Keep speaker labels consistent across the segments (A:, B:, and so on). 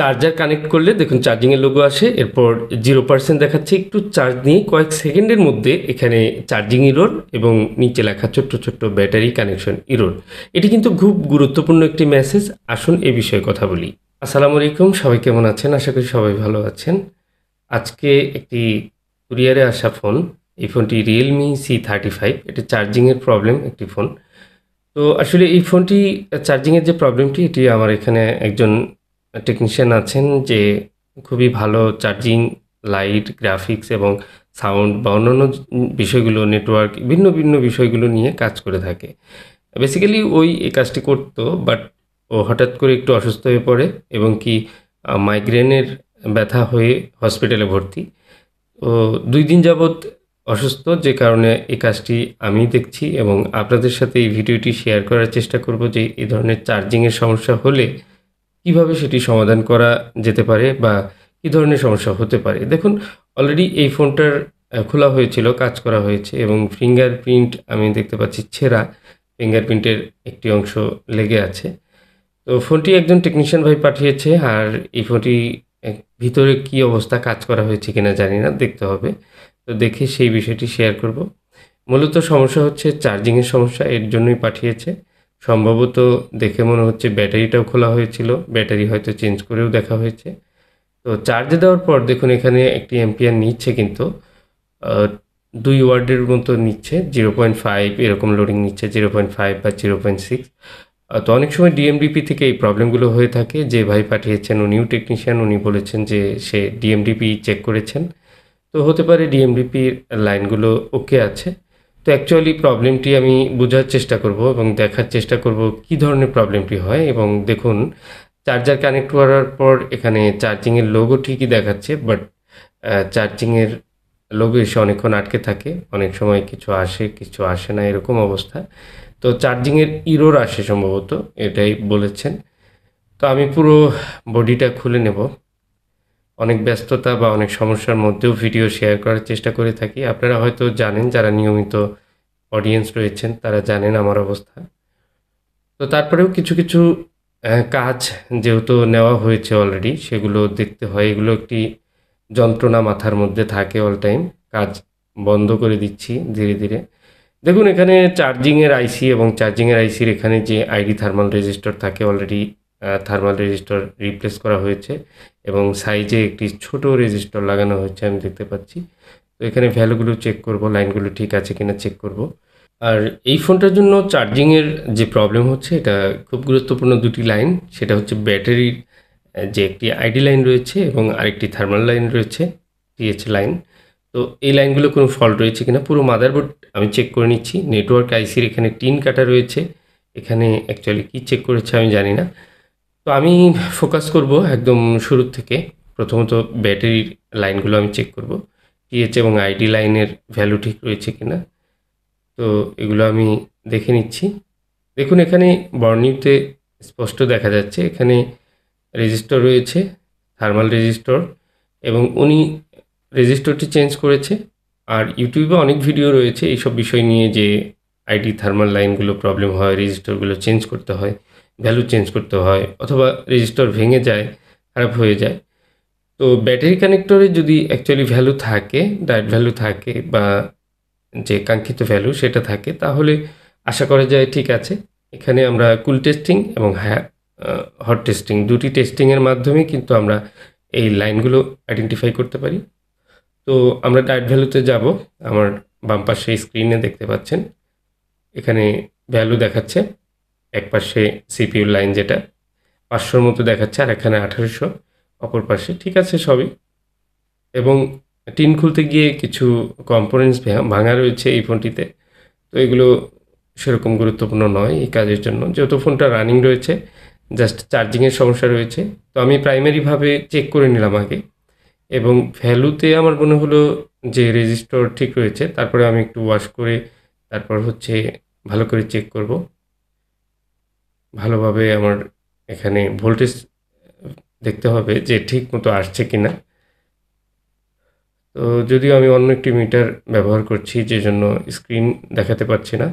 A: Charger connect করলে দেখুন চার্জিংয়ের logo আসে, এরপর 0% দেখাচ্ছে। একটু চার্জ নিয়ে কয়েক সেকেন্ডের মধ্যে এখানে চার্জিং ইরোর এবং নিচে লেখা ছোট্ট ছোট্ট ব্যাটারি কানেকশন ইরোর। এটি কিন্তু খুব গুরুত্বপূর্ণ একটি মেসেজ। আসুন এ বিষয়ে কথা বলি। আসসালামু আলাইকুম, সবাই কেমন আছেন? আশা করি সবাই ভালো আছেন। আজকে একটি কুরিয়ারে আসা ফোন, এই ফোনটি রিয়েলমি C35। এটি চার্জিংয়ের প্রবলেম একটি ফোন। তো আসলে এই ফোনটি চার্জিংয়ের যে প্রবলেমটি, এটি আমার এখানে একজন টেকনিশিয়ান আছেন যে খুবই ভালো চার্জিং, লাইট, গ্রাফিক্স এবং সাউন্ড বা অন্যান্য বিষয়গুলো, নেটওয়ার্ক, ভিন্ন ভিন্ন বিষয়গুলো নিয়ে কাজ করে থাকে। বেসিক্যালি ওই এই কাজটি করতো, বাট ও হঠাৎ করে একটু অসুস্থ হয়ে পড়ে এবং কি মাইগ্রেনের ব্যথা হয়ে হসপিটালে ভর্তি। ও 2 দিন যাবৎ অসুস্থ, যে কারণে এই কাজটি আমি দেখছি এবং আপনাদের সাথে এই ভিডিওটি শেয়ার করার চেষ্টা করব যে এই ধরনের চার্জিংয়ের সমস্যা হলে কিভাবে সেটি সমাধান করা যেতে পারে বা কী ধরনের সমস্যা হতে পারে। দেখুন, অলরেডি এই ফোনটার খোলা হয়েছিল, কাজ করা হয়েছে এবং ফিঙ্গারপ্রিন্ট আমি দেখতে পাচ্ছি ছেঁড়া, ফিঙ্গারপ্রিন্টের একটি অংশ লেগে আছে। তো ফোনটি একজন টেকনিশিয়ান ভাই পাঠিয়েছে, আর এই ফোনটি ভিতরে কি অবস্থা, কাজ করা হয়েছে কিনা জানি না, দেখতে হবে। তো দেখে সেই বিষয়টি শেয়ার করব। মূলত সমস্যা হচ্ছে চার্জিংয়ের সমস্যা, এর জন্যই পাঠিয়েছে। সম্ভবত দেখে মনে হচ্ছে ব্যাটারিটাও খোলা হয়েছিল, ব্যাটারি হয়তো চেঞ্জ করেও দেখা হয়েছে। তো চার্জে দেওয়ার পর দেখুন এখানে একটি অ্যাম্পিয়ার নিচ্ছে, কিন্তু 2 ওয়াটের মতো নিচ্ছে, 0.5 এরকম লোডিং নিচ্ছে, 0.5 বা 0.6। তো অনেক সময় ডিএমডিপি থেকে এই প্রবলেমগুলো হয়ে থাকে। যে ভাই পাঠিয়েছেন উনিও টেকনিশিয়ান, উনি বলেছেন যে সে ডিএমডিপি চেক করেছেন। তো হতে পারে ডিএমডিপির লাইনগুলো ওকে আছে। তো অ্যাকচুয়ালি প্রবলেমটি আমি বোঝার চেষ্টা করব এবং দেখার চেষ্টা করব কী ধরনের প্রবলেমটি হয়। এবং দেখুন, চার্জার কানেক্ট করার পর এখানে চার্জিংয়ের লোগো ঠিকই দেখাচ্ছে, বাট চার্জিংয়ের লোগো এসে অনেকক্ষণ আটকে থাকে, অনেক সময় কিছু আসে কিছু আসে না, এরকম অবস্থা। তো চার্জিংয়ের ইরোর আসে সম্ভবত, এটাই বলেছেন। তো আমি পুরো বডিটা খুলে নেব। অনেক ব্যস্ততা বা অনেক সমস্যার মধ্যেও ভিডিও শেয়ার করার চেষ্টা করে থাকি। আপনারা হয়তো জানেন, যারা নিয়মিত অডিয়েন্স রয়েছেন তারা জানেন আমার অবস্থা। তো তারপরেও কিছু কিছু কাজ যেহেতু নেওয়া হয়েছে অলরেডি, সেগুলো দেখতে হয়। এগুলো একটি যন্ত্রণা মাথার মধ্যে থাকে অল টাইম। কাজ বন্ধ করে দিচ্ছি ধীরে ধীরে। দেখুন এখানে চার্জিংয়ের আইসি এবং চার্জিংয়ের আইসির এখানে যে আইডি থার্মাল রেজিস্টর থাকে, অলরেডি থার্মাল রেজিস্টর রিপ্লেস করা হয়েছে এবং সাইজে একটি ছোট রেজিস্টর লাগানো হয়েছে, আমি দেখতে পাচ্ছি। তো এখানে ভ্যালুগুলো চেক করব, লাইনগুলো ঠিক আছে কিনা চেক করব। আর এই ফোনটার জন্য চার্জিংয়ের যে প্রবলেম হচ্ছে, এটা খুব গুরুত্বপূর্ণ দুটি লাইন। সেটা হচ্ছে ব্যাটারির যে একটি আইডি লাইন রয়েছে এবং আরেকটি থার্মাল লাইন রয়েছে, টিএইচ লাইন। তো এই লাইনগুলো কোনো ফল্ট রয়েছে কিনা পুরো মাদারবোর্ড আমি চেক করে নিচ্ছি। নেটওয়ার্ক আইসির এখানে টিন কাটা রয়েছে, এখানে অ্যাকচুয়ালি কী চেক করেছে আমি জানি না। তো আমি ফোকাস করব একদম শুরুর থেকে। প্রথমত ব্যাটারির লাইনগুলো আমি চেক করব, টিএইচ এবং আইডি লাইনের ভ্যালু ঠিক রয়েছে কিনা। তো এগুলো আমি দেখে নিচ্ছি। দেখুন এখানে বর্নিংতে স্পষ্ট দেখা যাচ্ছে এখানে রেজিস্টর রয়েছে, থার্মাল রেজিস্টর, এবং উনি রেজিস্টরটি চেঞ্জ করেছে। আর ইউটিউবে অনেক ভিডিও রয়েছে এইসব বিষয় নিয়ে, যে আইডি থার্মাল লাইনগুলো প্রবলেম হয়, রেজিস্টরগুলো চেঞ্জ করতে হয়, ভ্যালু চেঞ্জ করতে হয়, অথবা রেজিস্টর ভেঙে যায়, খারাপ হয়ে যায়। তো ব্যাটারি কানেক্টরে যদি অ্যাকচুয়ালি ভ্যালু থাকে, ডায়েট ভ্যালু থাকে বা যে কাঙ্ক্ষিত ভ্যালু সেটা থাকে, তাহলে আশা করা যায় ঠিক আছে। এখানে আমরা কুল টেস্টিং এবং হট টেস্টিং, দুটি টেস্টিংয়ের মাধ্যমে কিন্তু আমরা এই লাইনগুলো আইডেন্টিফাই করতে পারি। তো আমরা ডায়েট ভ্যালুতে যাব। আমার বাম পাশে স্ক্রিনে দেখতে পাচ্ছেন এখানে ভ্যালু দেখাচ্ছে। এক পাশে সিপিইউ লাইন যেটা 500 মতো দেখাচ্ছে, আর এখানে 1800 অপর পাশে। ঠিক আছে সবই। এবং টিন খুলতে গিয়ে কিছু কম্পোনেন্টস ভাঙা রয়েছে এই ফোনটিতে। তো এগুলো সেরকম গুরুত্বপূর্ণ নয় এই কাজের জন্য, যেহেতু ফোনটা রানিং রয়েছে, জাস্ট চার্জিংয়ের সমস্যা রয়েছে। তো আমি প্রাইমারিভাবে চেক করে নিলাম আগে, এবং ভ্যালুতে আমার মনে হলো যে রেজিস্টর ঠিক রয়েছে। তারপরে আমি একটু ওয়াশ করে তারপর হচ্ছে ভালো করে চেক করব, ভালোভাবে আমার এখানে ভোল্টেজ দেখতে হবে যে ঠিক মতো আসছে কিনা। তো যদিও আমি অন্য একটি মিটার ব্যবহার করছি, যে জন্য স্ক্রিন দেখাতে পারছি না।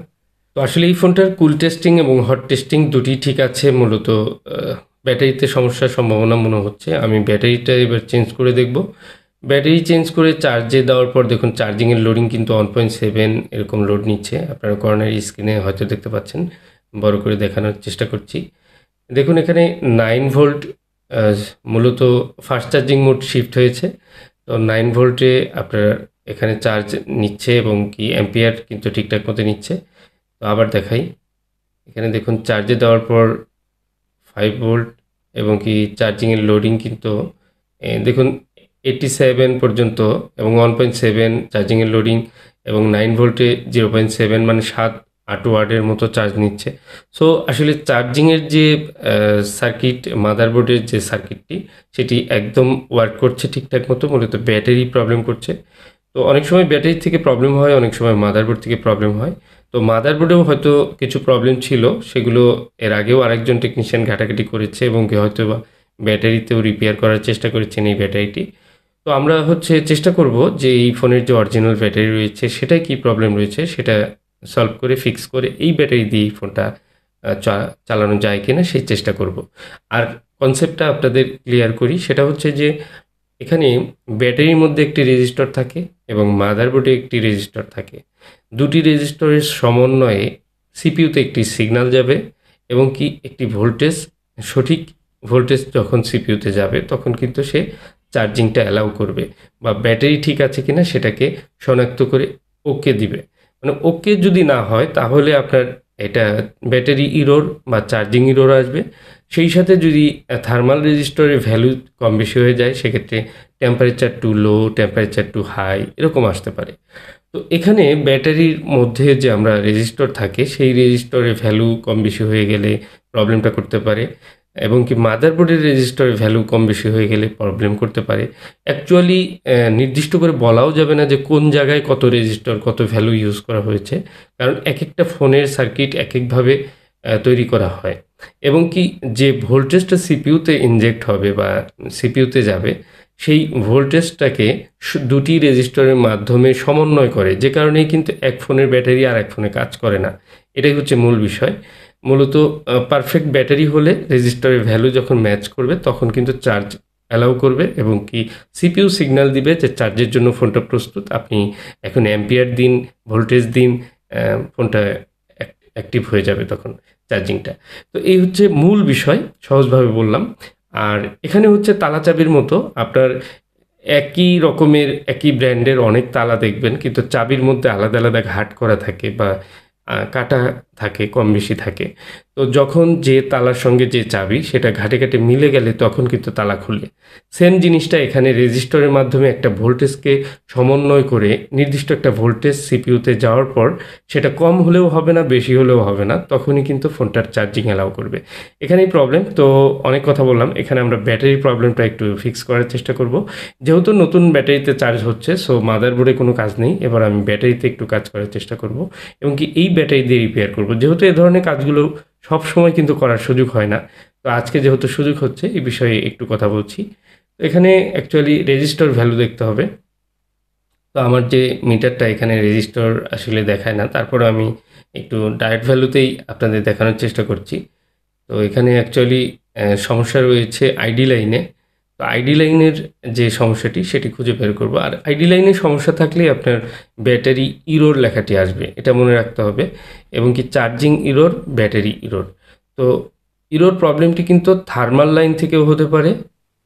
A: তো আসলে এই ফোনটার কুল টেস্টিং এবং হট টেস্টিং দুটি ঠিক আছে। মূলত ব্যাটারিতে সমস্যার সম্ভাবনা মনে হচ্ছে। আমি ব্যাটারিটা এবার চেঞ্জ করে দেখব। ব্যাটারি চেঞ্জ করে চার্জে দেওয়ার পর দেখুন চার্জিংয়ের লোডিং কিন্তু 1.7 এরকম লোড নিচ্ছে। আপনারা কর্নার স্ক্রিনে হয়তো দেখতে পাচ্ছেন, বড় করে দেখানোর চেষ্টা করছি। দেখুন এখানে 9 ভোল্ট মূলত ফাস্ট চার্জিং মোড শিফট হয়েছে। তো 9 ভোল্টে আপনার এখানে চার্জ নিচ্ছে এবং কি অ্যাম্পিয়ার কিন্তু ঠিকঠাক মতো নিচ্ছে। তো আবার দেখাই, এখানে দেখুন চার্জে দেওয়ার পর 5 ভোল্ট এবং কি চার্জিংয়ের লোডিং কিন্তু দেখুন 87 পর্যন্ত এবং 1.7 চার্জিংয়ের লোডিং এবং 9 ভোল্টে 0.7 মানে 7-8 ওয়াটের মতো চার্জ নিচ্ছে। সো আসলে চার্জিংয়ের যে সার্কিট, মাদারবোর্ডের যে সার্কিটটি সেটি একদম ওয়ার্ক করছে ঠিকঠাক মতো, মূলত ব্যাটারি প্রবলেম করছে। তো অনেক সময় ব্যাটারি থেকে প্রবলেম হয়, অনেক সময় মাদারবোর্ড থেকে প্রবলেম হয়। তো মাদারবোর্ডেও হয়তো কিছু প্রবলেম ছিল, সেগুলো এর আগেও আরেকজন টেকনিশিয়ান ঘাটাঘাটি করেছে এবং কি হয়তো বা ব্যাটারিতেও রিপেয়ার করার চেষ্টা করেছেন এই ব্যাটারিটি। তো আমরা চেষ্টা করব যে এই ফোনের যে অরিজিনাল ব্যাটারি রয়েছে সেটায় কী প্রবলেম রয়েছে সেটা সলভ করে ফিক্স করে এই ব্যাটারি দিয়ে এই ফোনটা চালানো যায় কিনা সেই চেষ্টা করব। আর কনসেপ্টটা আপনাদের ক্লিয়ার করি, সেটা হচ্ছে যে এখানে ব্যাটারির মধ্যে একটি রেজিস্টর থাকে এবং মাদারবোর্ডে একটি রেজিস্টর থাকে। দুটি রেজিস্টরের সমন্বয়ে সিপিইউতে একটি সিগন্যাল যাবে এবং কি একটি ভোল্টেজ, সঠিক ভোল্টেজ যখন সিপিইউতে যাবে তখন কিন্তু সে চার্জিংটা অ্যালাউ করবে বা ব্যাটারি ঠিক আছে কিনা সেটাকে শনাক্ত করে ওকে দিবে। মানে ওকে যদি না হয় তাহলে আপনার এটা ব্যাটারি ইরোর বা চার্জিং ইরোর আসবে। সেই সাথে যদি থার্মাল রেজিস্টরের ভ্যালু কম বেশি হয়ে যায় সেক্ষেত্রে temperature to low, temperature two high এরকম আসতে পারে। তো এখানে ব্যাটারির মধ্যে যে আমরা রেজিস্টর থাকে সেই রেজিস্টরের ভ্যালু কম বেশি হয়ে গেলে প্রবলেমটা করতে পারে এবং কি মাদারবোর্ডের রেজিস্টরের ভ্যালু কম বেশি হয়ে গেলে প্রবলেম করতে পারে। অ্যাকচুয়ালি নির্দিষ্ট করে বলাও যাবে না যে কোন জায়গায় কত রেজিস্টর কত ভ্যালু ইউজ করা হয়েছে, কারণ এক একটা ফোনের সার্কিট এক একভাবে তৈরি করা হয় এবং কি যে ভোল্টেজটা সিপিইউতে ইনজেক্ট হবে বা সিপিইউতে যাবে সেই ভোল্টেজটাকে দুটি রেজিস্টরের মাধ্যমে সমন্বয় করে, যে কারণেই কিন্তু এক ফোনের ব্যাটারি আর এক ফোনে কাজ করে না। এটাই হচ্ছে মূল বিষয়। মূলত পারফেক্ট ব্যাটারি হলে রেজিস্টরের ভ্যালু যখন ম্যাচ করবে তখন কিন্তু চার্জ অ্যালাউ করবে এবং কি সিপিইউ সিগন্যাল দিবে যে চার্জের জন্য ফোনটা প্রস্তুত, আপনি এখন অ্যাম্পিয়ার দিন, ভোল্টেজ দিন, ফোনটা অ্যাক্টিভ হয়ে যাবে তখন চার্জিংটা। তো এই হচ্ছে মূল বিষয়, সহজভাবে বললাম। আর এখানে হচ্ছে তালা চাবির মতো আপনার একই রকমের একই ব্র্যান্ডের অনেক তালা দেখবেন, কিন্তু চাবির মধ্যে আলাদা আলাদা ঘাট করা থাকে বা কাটা থাকে, কম বেশি থাকে। তো যখন যে তালার সঙ্গে যে চাবি সেটা ঘাটে ঘাটে মিলে গেলে তখন কিন্তু তালা খুলে। সেম জিনিসটা এখানে রেজিস্টরের মাধ্যমে একটা ভোল্টেজকে সমন্বয় করে নির্দিষ্ট একটা ভোল্টেজ সিপিইউতে যাওয়ার পর সেটা কম হলেও হবে না, বেশি হলেও হবে না, তখনই কিন্তু ফোনটার চার্জিং অ্যালাউ করবে। এখানেই প্রবলেম। তো অনেক কথা বললাম, এখানে আমরা ব্যাটারির প্রবলেমটা একটু ফিক্স করার চেষ্টা করব। যেহেতু নতুন ব্যাটারিতে চার্জ হচ্ছে, সো মাদারবোর্ডে কোনো কাজ নেই, এবার আমি ব্যাটারিতে একটু কাজ করার চেষ্টা করব এবং কি এই ব্যাটারি দিয়ে রিপেয়ার করব। যেহেতু এ ধরনের কাজগুলো সব সময় কিন্তু করার সুযোগ হয় না, তো আজকে যেহেতু সুযোগ হচ্ছে এই বিষয়ে একটু কথা বলছি। তো এখানে অ্যাকচুয়ালি রেজিস্টর ভ্যালু দেখতে হবে। তো আমার যে মিটারটা এখানে রেজিস্টর আসলে দেখায় না, তারপর আমি একটু ডাইরেক্ট ভ্যালুতেই আপনাদের দেখানোর চেষ্টা করছি। তো এখানে অ্যাকচুয়ালি সমস্যা রয়েছে আইডি লাইনে। তো আইডি লাইনের যে সমস্যাটি সেটি খুঁজে বের করব। আর আইডি লাইনের সমস্যা থাকলে আপনার ব্যাটারি ইরোর লেখাটি আসবে, এটা মনে রাখতে হবে। এবং কি চার্জিং ইরোর, ব্যাটারি ইরোর। তো ইরোর প্রবলেমটি কিন্তু থার্মাল লাইন থেকেও হতে পারে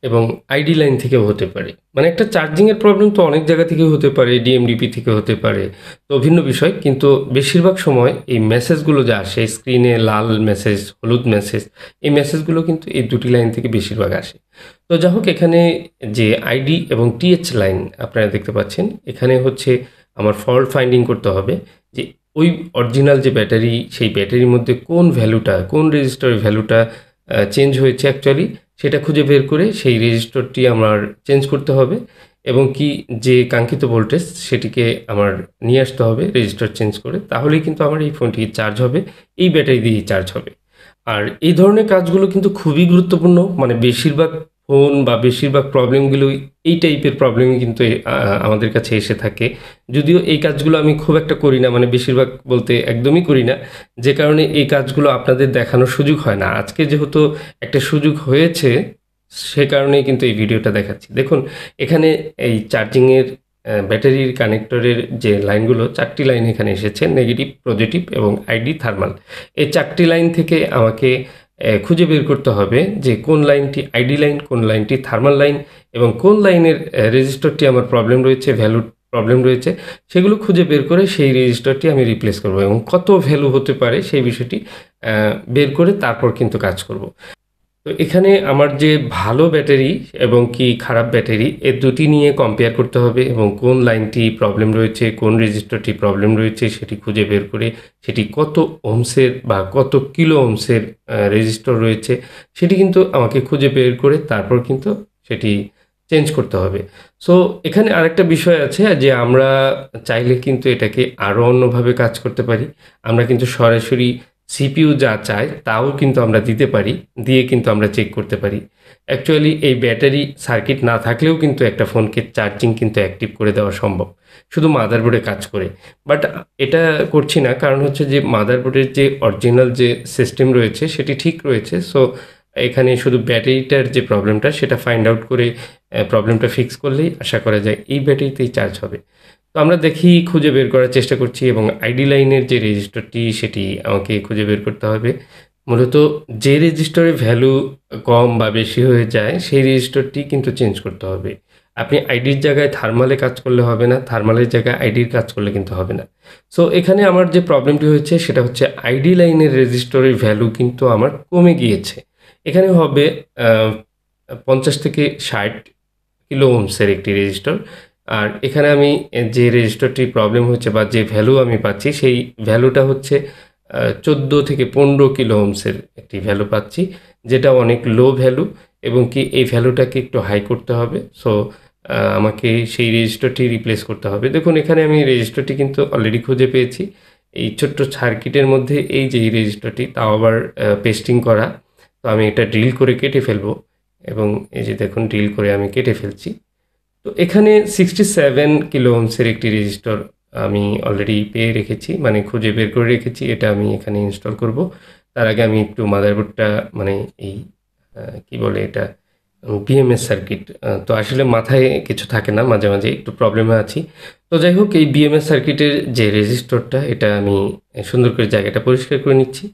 A: এবং আইডি লাইন থেকেও হতে পারে। মানে একটা চার্জিংয়ের প্রবলেম তো অনেক জায়গা থেকেও হতে পারে, ডিএমডিপি থেকে হতে পারে, তো ভিন্ন বিষয়। কিন্তু বেশিরভাগ সময় এই মেসেজগুলো যা আসে স্ক্রিনে, লাল মেসেজ, হলুদ মেসেজ, এই মেসেজগুলো কিন্তু এই দুটি লাইন থেকে বেশিরভাগ আসে। তো যাই হোক, এখানে যে আইডি এবং টিএইচ লাইন আপনারা দেখতে পাচ্ছেন, এখানে আমার ফল্ট ফাইন্ডিং করতে হবে যে ওই অরিজিনাল যে ব্যাটারি, সেই ব্যাটারির মধ্যে কোন ভ্যালুটা, কোন রেজিস্টরের ভ্যালুটা চেঞ্জ হয়েছে অ্যাকচুয়ালি, সেটা খুঁজে বের করে সেই রেজিস্টরটি আমার চেঞ্জ করতে হবে এবং কি যে কাঙ্ক্ষিত ভোল্টেজ সেটিকে আমার নিয়ে আসতে হবে রেজিস্টর চেঞ্জ করে। তাহলেই কিন্তু আমার এই ফোনটি চার্জ হবে, এই ব্যাটারি দিয়েই চার্জ হবে। আর এই ধরনের কাজগুলো কিন্তু খুবই গুরুত্বপূর্ণ, মানে বেশিরভাগ ফোন বা বেশিরভাগ প্রবলেমগুলো এই টাইপের প্রবলেমই কিন্তু আমাদের কাছে এসে থাকে। যদিও এই কাজগুলো আমি খুব একটা করি না, মানে বেশিরভাগ বলতে একদমই করি না। যে কারণে এই কাজগুলো আপনাদের দেখানোর সুযোগ হয় না। আজকে যেহেতু একটা সুযোগ হয়েছে, সে কারণেই কিন্তু এই ভিডিওটা দেখাচ্ছি। দেখুন এখানে এই চার্জিংয়ের ব্যাটারির কানেক্টরের যে লাইনগুলো ৪ টি লাইন এখানে এসেছে, নেগেটিভ, পজিটিভ এবং আইডি থার্মাল। এই ৪ টি লাইন থেকে আমাকে খুঁজে বের করতে হবে যে কোন লাইনটি আইডি লাইন, কোন লাইনটি থার্মাল লাইন এবং কোন লাইনের রেজিস্টরটি আমার প্রবলেম রয়েছে, ভ্যালুর প্রবলেম রয়েছে, সেগুলো খুঁজে বের করে সেই রেজিস্টরটি আমি রিপ্লেস করব এবং কত ভ্যালু হতে পারে সেই বিষয়টি বের করে তারপর কিন্তু কাজ করব। তো এখানে আমার যে ভালো ব্যাটারি এবং কি খারাপ ব্যাটারি, এর দুটি নিয়ে কম্পেয়ার করতে হবে এবং কোন লাইনটি প্রবলেম রয়েছে, কোন রেজিস্টরটি প্রবলেম রয়েছে সেটি খুঁজে বের করে সেটি কত ওহমসের বা কত কিলো ওহমসের রেজিস্টর রয়েছে সেটি কিন্তু আমাকে খুঁজে বের করে তারপর কিন্তু সেটি চেঞ্জ করতে হবে। সো এখানে আরেকটা বিষয় আছে যে আমরা চাইলে কিন্তু এটাকে আরও অন্যভাবে কাজ করতে পারি। আমরা কিন্তু সরাসরি সিপিইউ যা চায় তাও কিন্তু আমরা দিতে পারি, দিয়ে কিন্তু আমরা চেক করতে পারি। অ্যাকচুয়ালি এই ব্যাটারি সার্কিট না থাকলেও কিন্তু একটা ফোনকে চার্জিং কিন্তু অ্যাক্টিভ করে দেওয়া সম্ভব, শুধু মাদারবোর্ডে কাজ করে। বাট এটা করছি না, কারণ হচ্ছে যে মাদারবোর্ডের যে অরিজিনাল যে সিস্টেম রয়েছে সেটি ঠিক রয়েছে। সো এখানে শুধু ব্যাটারিটার যে প্রবলেমটা সেটা ফাইন্ড আউট করে প্রবলেমটা ফিক্স করলেই আশা করা যায় এই ব্যাটারিতেই চার্জ হবে। তো আমরা দেখি, খুঁজে বের করার চেষ্টা করছি এবং আইডি লাইনের যে রেজিস্টরটি সেটি আমাকে খুঁজে বের করতে হবে। মূলত যে রেজিস্টরে ভ্যালু কম বা বেশি হয়ে যায় সেই রেজিস্টরটি কিন্তু চেঞ্জ করতে হবে। আপনি আইডির জায়গায় থার্মালে কাজ করলে হবে না, থার্মালের জায়গায় আইডির কাজ করলে কিন্তু হবে না। সো এখানে আমার যে প্রবলেমটি হয়েছে সেটা হচ্ছে আইডি লাইনের রেজিস্টরের ভ্যালু কিন্তু আমার কমে গিয়েছে। এখানে হবে 50 থেকে 60 কিলো ওহমসের একটি রেজিস্টর। আর এখানে আমি যে রেজিস্টরটি প্রবলেম হচ্ছে বা যে ভ্যালু আমি পাচ্ছি সেই ভ্যালুটা হচ্ছে 14 থেকে 15 কিলো ওহমসের একটি ভ্যালু পাচ্ছি, যেটা অনেক লো ভ্যালু এবং কি এই ভ্যালুটাকে একটু হাই করতে হবে। সো আমাকে সেই রেজিস্টরটি রিপ্লেস করতে হবে। দেখুন এখানে আমি রেজিস্টরটি কিন্তু অলরেডি খুঁজে পেয়েছি। এই ছোট্ট সার্কিটের মধ্যে এই যে এই রেজিস্টরটি, তাও আবার পেস্টিং করা। তো আমি এটা ড্রিল করে কেটে ফেলবো এবং এই যে দেখুন ড্রিল করে আমি কেটে ফেলছি। তো এখানে 67 কিলো ওহমসের একটি রেজিস্টর আমি অলরেডি পেয়ে রেখেছি, মানে খুঁজে বের করে রেখেছি। এটা আমি এখানে ইনস্টল করব। তার আগে আমি একটু মাদারবোর্ডটা, মানে এই কি বলে এটা, বিএমএস সার্কিট, তো আসলে মাথায় কিছু থাকে না, মাঝে মাঝে একটু প্রবলেমে আছি। তো যাই হোক, এই বিএমএস সার্কিটের যে রেজিস্টরটা এটা আমি সুন্দর করে জায়গাটা পরিষ্কার করে নিচ্ছি।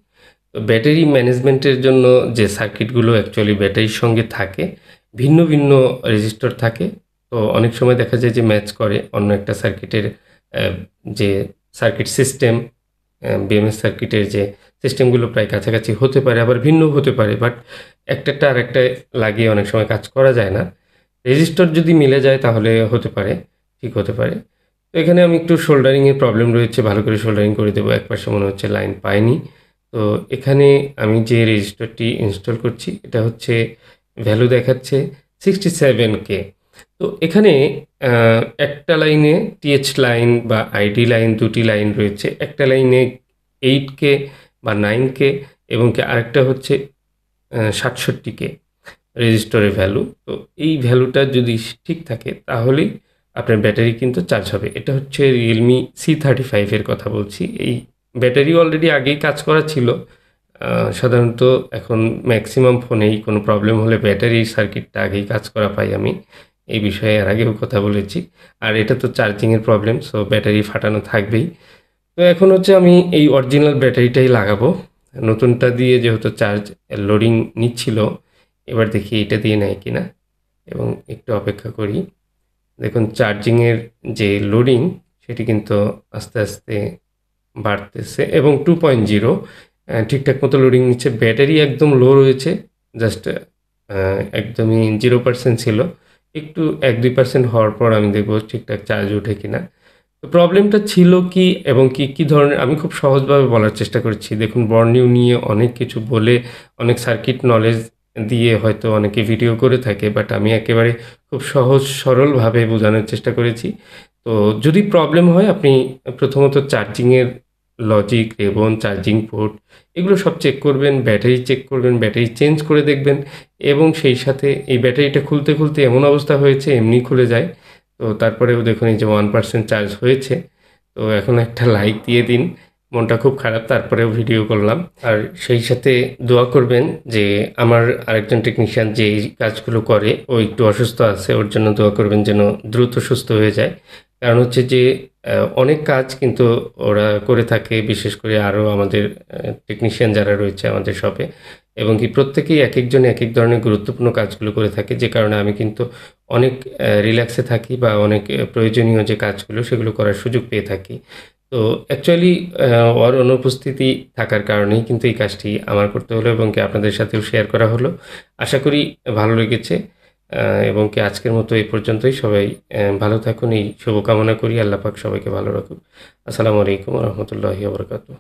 A: তো ব্যাটারি ম্যানেজমেন্টের জন্য যে সার্কিটগুলো অ্যাকচুয়ালি ব্যাটারির সঙ্গে থাকে, ভিন্ন ভিন্ন রেজিস্টর থাকে। তো অনেক সময় দেখা যায় যে ম্যাচ করে অন্য একটা সার্কিটের যে সার্কিট সিস্টেম, বিএমএস সার্কিটের যে সিস্টেমগুলো প্রায় কাছাকাছি হতে পারে, আবার ভিন্ন হতে পারে। বাট একটাটা আর একটা লাগিয়ে অনেক সময় কাজ করা যায় না। রেজিস্টর যদি মিলে যায় তাহলে হতে পারে, ঠিক হতে পারে। তো এখানে আমি একটু সোল্ডারিংয়ের প্রবলেম রয়েছে, ভালো করে সোল্ডারিং করে দেবো। একপাশে মনে হচ্ছে লাইন পাইনি। তো এখানে আমি যে রেজিস্টরটি ইনস্টল করছি এটা হচ্ছে ভ্যালু দেখাচ্ছে 67K। তো এখানে একটা লাইনে টিএইচ লাইন বা আইডি লাইন, দুটি লাইন রয়েছে। একটা লাইনে 8K বা 9K এবং কি আরেকটা হচ্ছে 67K রেজিস্টরের ভ্যালু। তো এই ভ্যালুটা যদি ঠিক থাকে তাহলেই আপনার ব্যাটারি কিন্তু চার্জ হবে। এটা হচ্ছে রিয়েলমি C35 এর কথা বলছি। এই ব্যাটারি অলরেডি আগেই কাজ করা ছিল। সাধারণত এখন ম্যাক্সিমাম ফোনেই কোনো প্রবলেম হলে ব্যাটারি সার্কিটটা আগেই কাজ করা পাই আমি। এই বিষয়ে এর আগেও কথা বলেছি। আর এটা তো চার্জিংয়ের প্রবলেম, সো ব্যাটারি ফাটানো থাকবেই। তো এখন হচ্ছে আমি এই অরিজিনাল ব্যাটারিটাই লাগাবো। নতুনটা দিয়ে যেহেতু চার্জ লোডিং নিচ্ছিল, এবার দেখি এটা দিয়ে নেয় কিনা এবং একটু অপেক্ষা করি। দেখুন চার্জিংয়ের যে লোডিং সেটি কিন্তু আস্তে আস্তে বাড়তেছে এবং 2.0 ঠিকঠাক মতো লোডিং নিচ্ছে। ব্যাটারি একদম লো রয়েছে, জাস্ট একদমই 0% ছিল। একটু 1-2% হওয়ার পর আমি দেখব ঠিকঠাক চার্জ ওঠে কিনা। তো প্রবলেমটা ছিল কি এবং কি ধরনের, আমি খুব সহজভাবে বলার চেষ্টা করছি। দেখুন বর্নিউ নিয়ে অনেক কিছু বলে, অনেক সার্কিট নলেজ দিয়ে হয়তো অনেকে ভিডিও করে থাকে, বাট আমি একেবারে খুব সহজ সরলভাবে বোঝানোর চেষ্টা করেছি। তো যদি প্রবলেম হয় আপনি প্রথমত চার্জিংয়ের লজিক, রেবন, চার্জিং পোর্ট এগুলো সব চেক করবেন, ব্যাটারি চেক করবেন, ব্যাটারি চেঞ্জ করে দেখবেন এবং সেই সাথে এই ব্যাটারিটা খুলতে, খুলতে এমন অবস্থা হয়েছে এমনি খুলে যায়। তো তারপরেও দেখুন এই যে 1% চার্জ হয়েছে। তো এখন একটা লাইক দিয়ে দিন। মনটা খুব খারাপ, তারপরেও ভিডিও করলাম। আর সেই সাথে দোয়া করবেন যে আমার আরেকজন টেকনিশিয়ান যে এই কাজগুলো করে ও একটু অসুস্থ আছে, ওর জন্য দোয়া করবেন যেন দ্রুত সুস্থ হয়ে যায়। কারণ হচ্ছে যে অনেক কাজ কিন্তু ওরা করে থাকে, বিশেষ করে আরও আমাদের টেকনিশিয়ান যারা রয়েছে আমাদের শপে, এবং কি প্রত্যেকেই এক একজন এক এক ধরনের গুরুত্বপূর্ণ কাজগুলো করে থাকে, যে কারণে আমি কিন্তু অনেক রিল্যাক্সে থাকি বা অনেক প্রয়োজনীয় যে কাজগুলো সেগুলো করার সুযোগ পেয়ে থাকি। তো অ্যাকচুয়ালি ওর অনুপস্থিতি থাকার কারণেই কিন্তু এই কাজটি আমার করতে হলো এবং কি আপনাদের সাথেও শেয়ার করা হলো। আশা করি ভালো লেগেছে। এবং কি আজকের মতো এই পর্যন্তই। সবাই ভালো থাকুন এই শুভকামনা করি। আল্লাহ পাক সবাইকে ভালো রাখুন। আসসালামু আলাইকুম ওয়া রাহমাতুল্লাহি ওয়া বারাকাতুহু।